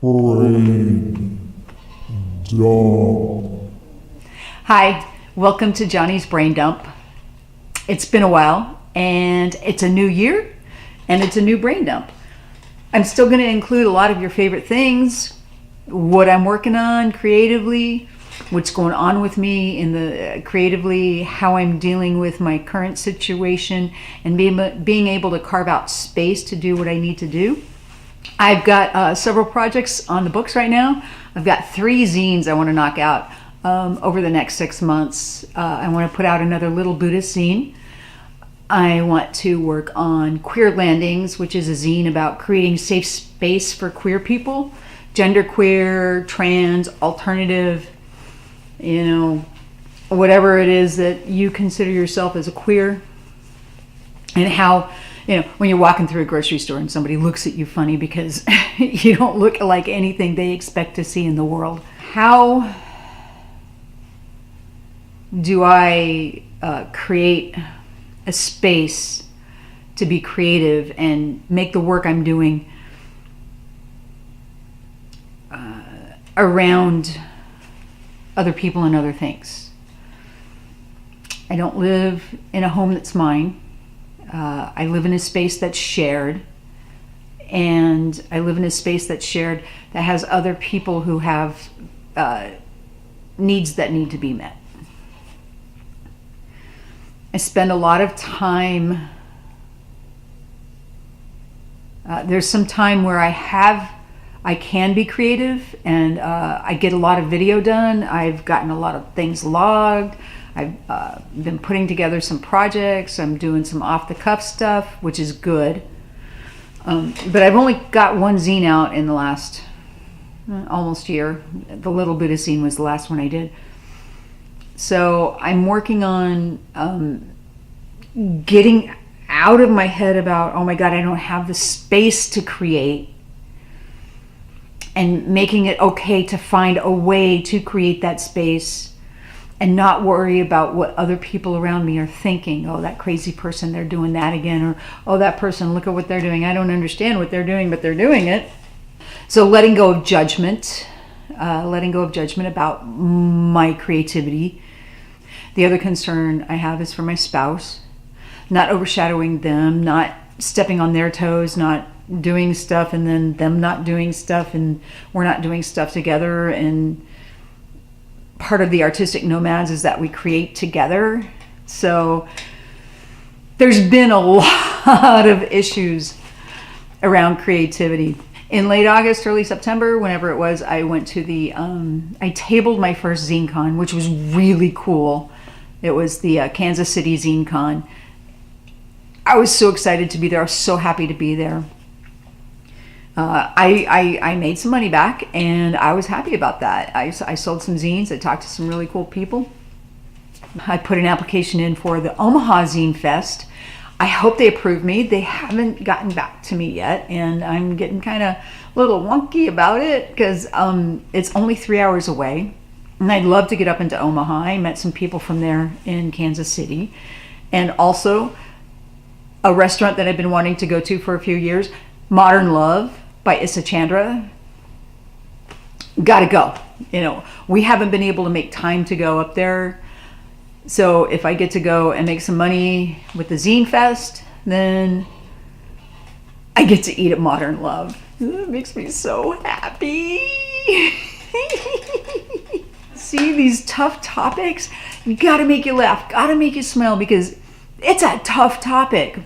Braindump. Hi, welcome to Johnny's Brain Dump. It's been a while, and it's a new year, and it's a new brain dump. I'm still going to include a lot of your favorite things, what I'm working on creatively, what's going on with me in the creatively, how I'm dealing with my current situation, and being able to carve out space to do what I need to do. I've got several projects on the books right now. I've got 3 zines I want to knock out over the next 6 months. I want to put out another Little Buddhist zine. I want to work on Queer Landings, which is a zine about creating safe space for queer people, genderqueer, trans, alternative, whatever it is that you consider yourself as a queer, and how, when you're walking through a grocery store and somebody looks at you funny because you don't look like anything they expect to see in the world. How do I create a space to be creative and make the work I'm doing around other people and other things? I don't live in a home that's mine. I live in a space that's shared, and I live in a space that's shared that has other people who have needs that need to be met. I spend a lot of time, there's some time where I can be creative, and I get a lot of video done. I've gotten a lot of things logged. I've been putting together some projects. I'm doing some off-the-cuff stuff, which is good. But I've only got 1 zine out in the last almost year. The Little Buddhist zine was the last one I did. So I'm working on getting out of my head about, oh my God, I don't have the space to create, and making it okay to find a way to create that space and not worry about what other people around me are thinking. Oh, that crazy person, they're doing that again. Or, oh, that person, look at what they're doing. I don't understand what they're doing, but they're doing it. So letting go of judgment about my creativity. The other concern I have is for my spouse, not overshadowing them, not stepping on their toes, not doing stuff and then them not doing stuff and we're not doing stuff together. And part of the Artistic Nomads is that we create together. So there's been a lot of issues around creativity. In late August, early September, whenever it was, I went to I tabled my first Zine Con, which was really cool. It was the Kansas City Zine Con. I was so excited to be there. I was so happy to be there. I made some money back, and I was happy about that. I sold some zines. I talked to some really cool people. I put an application in for the Omaha Zine Fest. I hope they approve me. They haven't gotten back to me yet, and I'm getting kind of a little wonky about it because it's only 3 hours away, and I'd love to get up into Omaha. I met some people from there in Kansas City, and also a restaurant that I've been wanting to go to for a few years, Modern Love by Issa Chandra. Gotta go. We haven't been able to make time to go up there. So if I get to go and make some money with the Zine Fest, then I get to eat at Modern Love. That makes me so happy. See, these tough topics, gotta make you laugh, gotta make you smile, because it's a tough topic.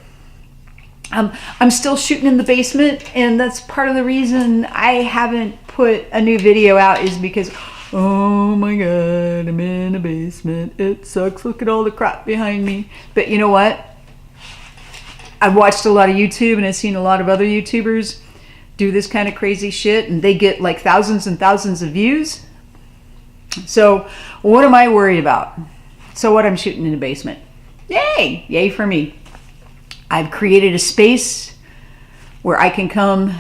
I'm still shooting in the basement, and that's part of the reason I haven't put a new video out, is because, oh my God, I'm in a basement. It sucks. Look at all the crap behind me. But you know what? I've watched a lot of YouTube, and I've seen a lot of other YouTubers do this kind of crazy shit, and they get like thousands and thousands of views. So what am I worried about? So what? I'm shooting in a basement. Yay! Yay for me. I've created a space where I can come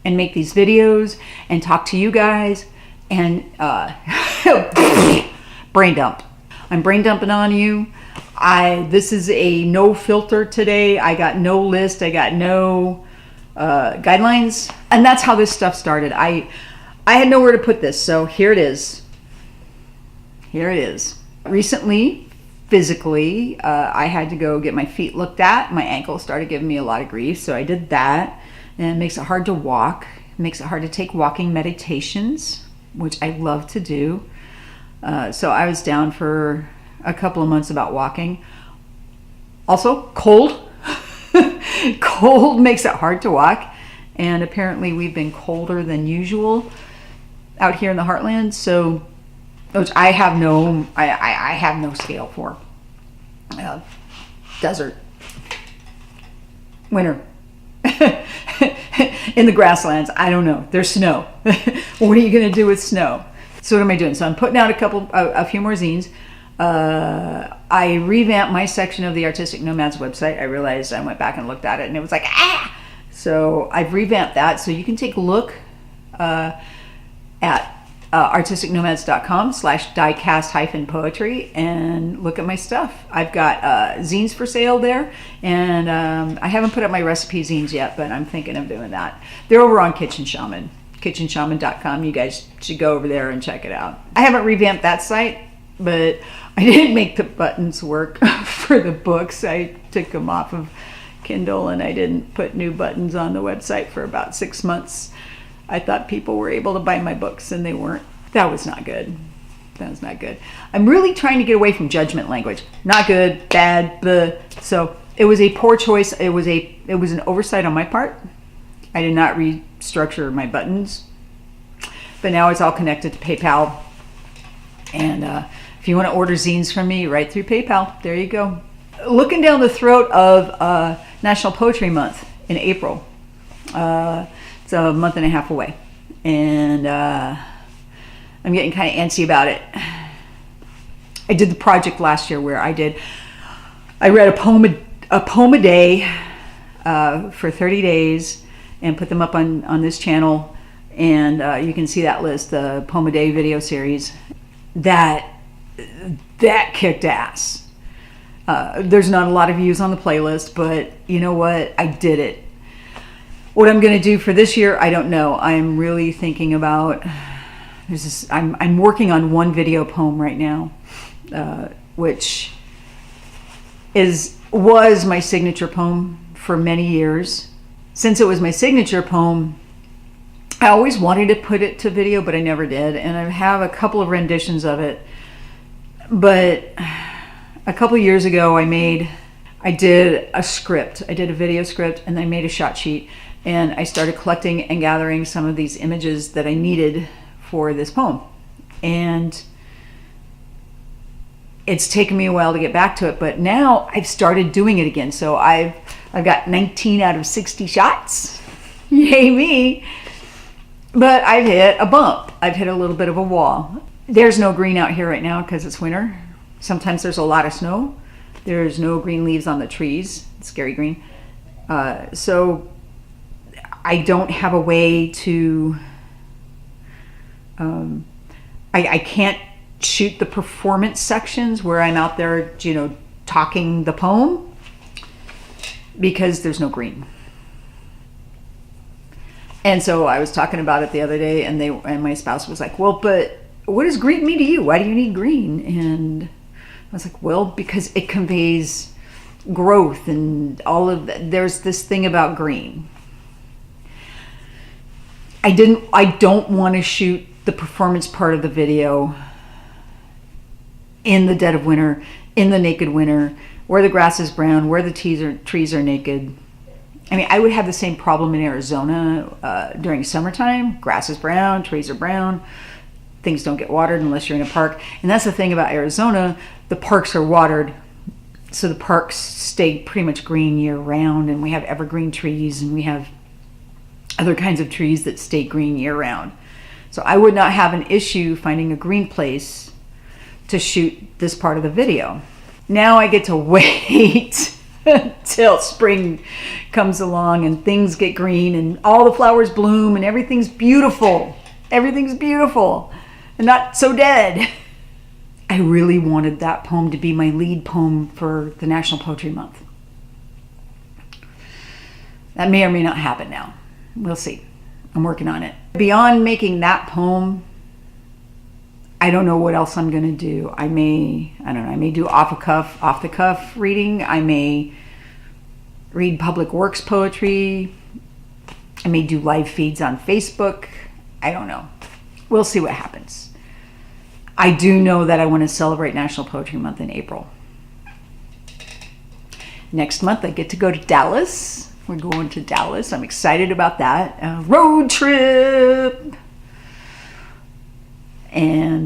and make these videos and talk to you guys and brain dump. I'm brain dumping on you. This is a no filter today. I got no list. I got no guidelines. And that's how this stuff started. I had nowhere to put this, so here it is. Here it is. Recently, physically, I had to go get my feet looked at. My ankle started giving me a lot of grief, so I did that. And it makes it hard to walk. It makes it hard to take walking meditations, which I love to do. So I was down for a couple of months about walking. Also, cold. Cold makes it hard to walk. And apparently we've been colder than usual out here in the heartland. So, which I have no scale for. Desert. Winter. In the grasslands, I don't know. There's snow. What are you going to do with snow? So what am I doing? So I'm putting out a few more zines. I revamped my section of the Artistic Nomads website. I realized I went back and looked at it and it was like, ah! So I've revamped that. So you can take a look at artisticnomads.com/diecast-poetry and look at my stuff. I've got zines for sale there, and I haven't put up my recipe zines yet, but I'm thinking of doing that. They're over on Kitchen Shaman, kitchenshaman.com. You guys should go over there and check it out. I haven't revamped that site, but I didn't make the buttons work for the books. I took them off of Kindle, and I didn't put new buttons on the website for about 6 months. I thought people were able to buy my books and they weren't. That was not good. That was not good. I'm really trying to get away from judgment language. Not good, bad, bleh. So it was a poor choice. It was an oversight on my part. I did not restructure my buttons. But now it's all connected to PayPal. And if you want to order zines from me, right through PayPal. There you go. Looking down the throat of National Poetry Month in April. It's a month and a half away, and I'm getting kind of antsy about it. I did the project last year where I read a poem a day for 30 days and put them up on this channel, and you can see that list, the Poem a Day video series. That kicked ass. There's not a lot of views on the playlist, but you know what? I did it. What I'm going to do for this year, I don't know. I'm really thinking about I'm working on one video poem right now, which was my signature poem for many years. Since it was my signature poem, I always wanted to put it to video, but I never did. And I have a couple of renditions of it. But a couple of years ago, I did a script. I did a video script, and I made a shot sheet. And I started collecting and gathering some of these images that I needed for this poem. And it's taken me a while to get back to it, but now I've started doing it again. So I've got 19 out of 60 shots. Yay me. But I've hit a bump. I've hit a little bit of a wall. There's no green out here right now because it's winter. Sometimes there's a lot of snow. There's no green leaves on the trees. It's scary green. So I don't have a way to, I can't shoot the performance sections where I'm out there, talking the poem because there's no green. And so I was talking about it the other day, and my spouse was like, well, but what does green mean to you? Why do you need green? And I was like, well, because it conveys growth and all of that. There's this thing about green. I don't want to shoot the performance part of the video in the dead of winter, in the naked winter, where the grass is brown, where the trees are naked. I mean, I would have the same problem in Arizona during summertime. Grass is brown, trees are brown, things don't get watered unless you're in a park. And that's the thing about Arizona, the parks are watered, so the parks stay pretty much green year round, and we have evergreen trees, and we have other kinds of trees that stay green year round. So I would not have an issue finding a green place to shoot this part of the video. Now I get to wait till spring comes along and things get green and all the flowers bloom and everything's beautiful. Everything's beautiful and not so dead. I really wanted that poem to be my lead poem for the National Poetry Month. That may or may not happen now. We'll see. I'm working on it. Beyond making that poem, I don't know what else I'm going to do. I don't know, I may do off the cuff reading. I may read public works poetry. I may do live feeds on Facebook. I don't know. We'll see what happens. I do know that I want to celebrate National Poetry Month in April. Next month, I get to go to Dallas. We're going to Dallas. I'm excited about that. Road trip. And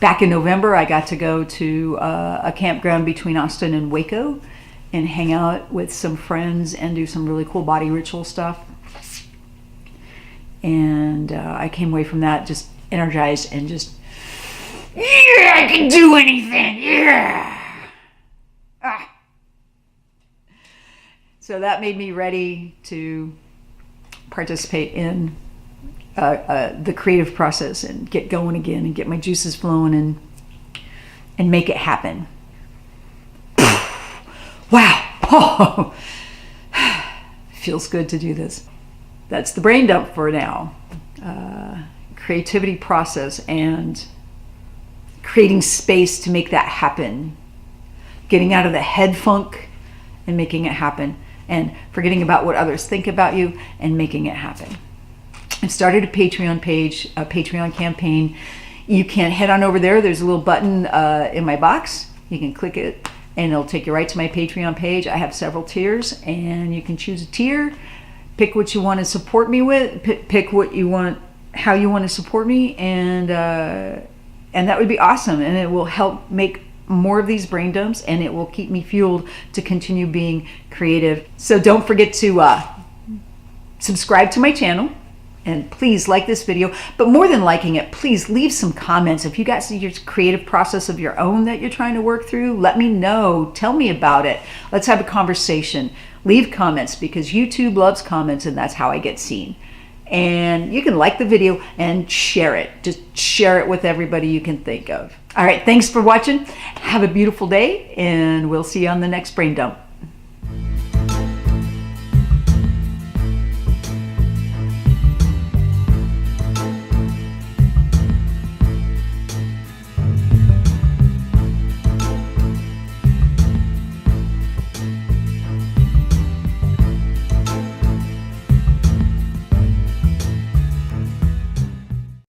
back in November, I got to go to a campground between Austin and Waco and hang out with some friends and do some really cool body ritual stuff. And I came away from that just energized and just, yeah, I can do anything, yeah. Ah. So that made me ready to participate in the creative process and get going again and get my juices flowing and make it happen. Wow. Oh. Feels good to do this. That's the brain dump for now. Creativity process and creating space to make that happen. Getting out of the head funk and making it happen. And forgetting about what others think about you and making it happen. I've started a Patreon page, a Patreon campaign. You can head on over there. There's a little button in my box. You can click it and it'll take you right to my Patreon page. I have several tiers and you can choose a tier. Pick what you want to support me with. Pick what you want, how you want to support me, and that would be awesome. And it will help make more of these brain dumps, and it will keep me fueled to continue being creative. So don't forget to subscribe to my channel, and please like this video. But more than liking it, please leave some comments. If you got your creative process of your own that you're trying to work through, let me know. Tell me about it. Let's have a conversation. Leave comments because YouTube loves comments and that's how I get seen. And you can like the video and share it. Just share it with everybody you can think of. All right, thanks for watching. Have a beautiful day and we'll see you on the next brain dump.